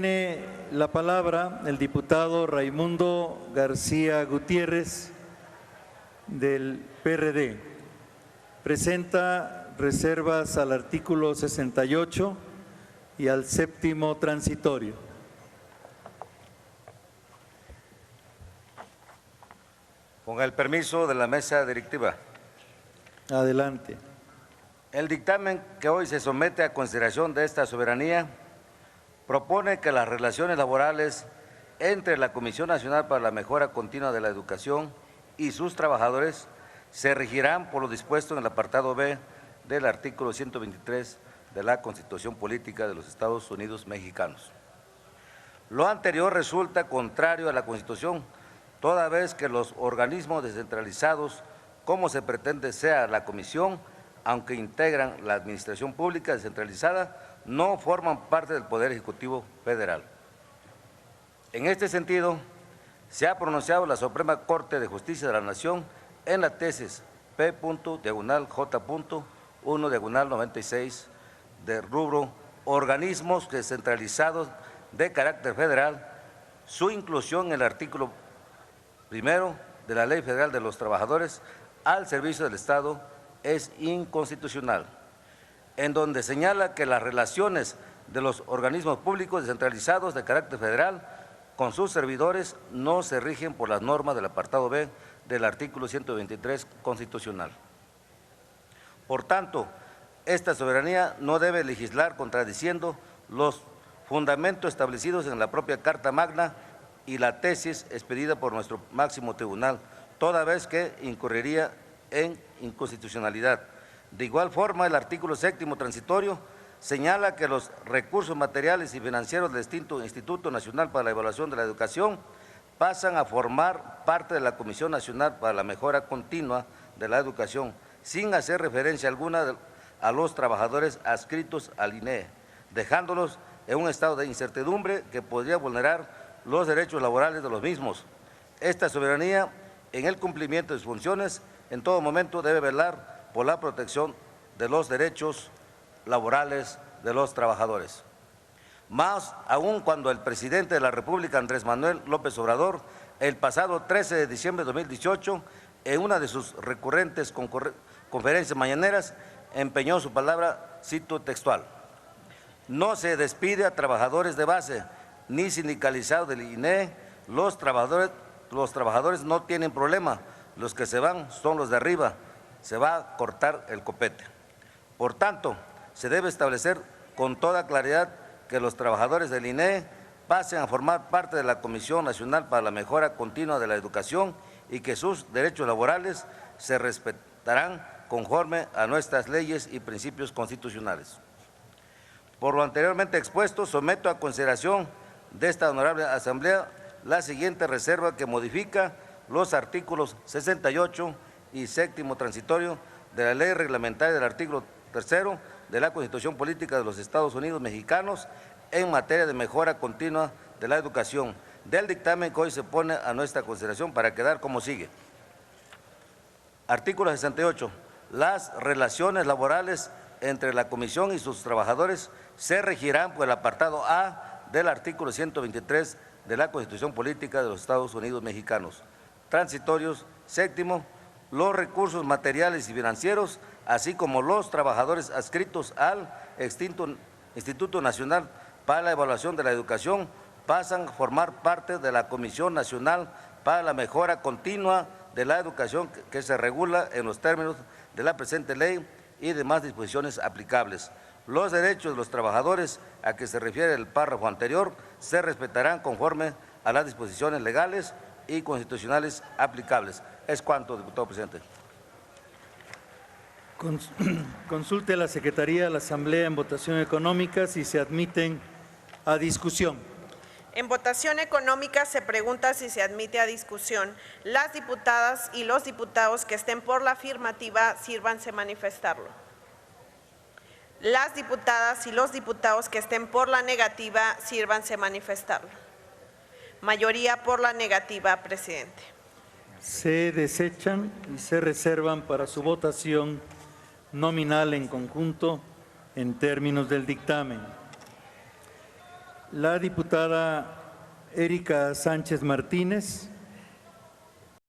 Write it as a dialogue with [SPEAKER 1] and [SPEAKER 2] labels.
[SPEAKER 1] Tiene la palabra el diputado Raimundo García Gutiérrez del PRD. Presenta reservas al artículo 68 y al séptimo transitorio.
[SPEAKER 2] Con el permiso de la mesa directiva.
[SPEAKER 1] Adelante.
[SPEAKER 2] El dictamen que hoy se somete a consideración de esta soberanía propone que las relaciones laborales entre la Comisión Nacional para la Mejora Continua de la Educación y sus trabajadores se regirán por lo dispuesto en el apartado B del artículo 123 de la Constitución Política de los Estados Unidos Mexicanos. Lo anterior resulta contrario a la Constitución, toda vez que los organismos descentralizados, como se pretende sea la Comisión, aunque integran la Administración Pública descentralizada, no forman parte del Poder Ejecutivo Federal. En este sentido, se ha pronunciado la Suprema Corte de Justicia de la Nación en la tesis P.J.1/96 de rubro organismos descentralizados de carácter federal, su inclusión en el artículo 1 de la Ley Federal de los Trabajadores al servicio del Estado es inconstitucional, en donde señala que las relaciones de los organismos públicos descentralizados de carácter federal con sus servidores no se rigen por las normas del apartado B del artículo 123 constitucional. Por tanto, esta soberanía no debe legislar contradiciendo los fundamentos establecidos en la propia Carta Magna y la tesis expedida por nuestro máximo tribunal, toda vez que incurriría en inconstitucionalidad. De igual forma, el artículo 7º transitorio señala que los recursos materiales y financieros del distinto Instituto Nacional para la Evaluación de la Educación pasan a formar parte de la Comisión Nacional para la Mejora Continua de la Educación, sin hacer referencia alguna a los trabajadores adscritos al INEE, dejándolos en un estado de incertidumbre que podría vulnerar los derechos laborales de los mismos. Esta soberanía, en el cumplimiento de sus funciones, en todo momento debe velar por la protección de los derechos laborales de los trabajadores. Más aún cuando el presidente de la República, Andrés Manuel López Obrador, el pasado 13 de diciembre de 2018, en una de sus recurrentes conferencias mañaneras, empeñó su palabra, cito textual: no se despide a trabajadores de base ni sindicalizados del INEE, los trabajadores no tienen problema, los que se van son los de arriba, se va a cortar el copete. Por tanto, se debe establecer con toda claridad que los trabajadores del INEE pasen a formar parte de la Comisión Nacional para la Mejora Continua de la Educación y que sus derechos laborales se respetarán conforme a nuestras leyes y principios constitucionales. Por lo anteriormente expuesto, someto a consideración de esta honorable Asamblea la siguiente reserva que modifica los artículos 68 y 7º transitorio de la Ley Reglamentaria del artículo 3º de la Constitución Política de los Estados Unidos Mexicanos en materia de mejora continua de la educación, del dictamen que hoy se pone a nuestra consideración para quedar como sigue. Artículo 68. Las relaciones laborales entre la Comisión y sus trabajadores se regirán por el apartado A del artículo 123 de la Constitución Política de los Estados Unidos Mexicanos. Transitorios, séptimo, los recursos materiales y financieros, así como los trabajadores adscritos al extinto Instituto Nacional para la Evaluación de la Educación, pasan a formar parte de la Comisión Nacional para la Mejora Continua de la Educación que se regula en los términos de la presente ley y demás disposiciones aplicables. Los derechos de los trabajadores a que se refiere el párrafo anterior se respetarán conforme a las disposiciones legales y constitucionales aplicables. Es cuanto, diputado presidente.
[SPEAKER 1] Consulte a la Secretaría de la Asamblea en votación económica si se admiten a discusión.
[SPEAKER 3] En votación económica se pregunta si se admite a discusión. Las diputadas y los diputados que estén por la afirmativa, sírvanse manifestarlo. Las diputadas y los diputados que estén por la negativa, sírvanse manifestarlo. Mayoría por la negativa, presidente.
[SPEAKER 1] Se desechan y se reservan para su votación nominal en conjunto en términos del dictamen. la diputada Erika Sánchez Martínez,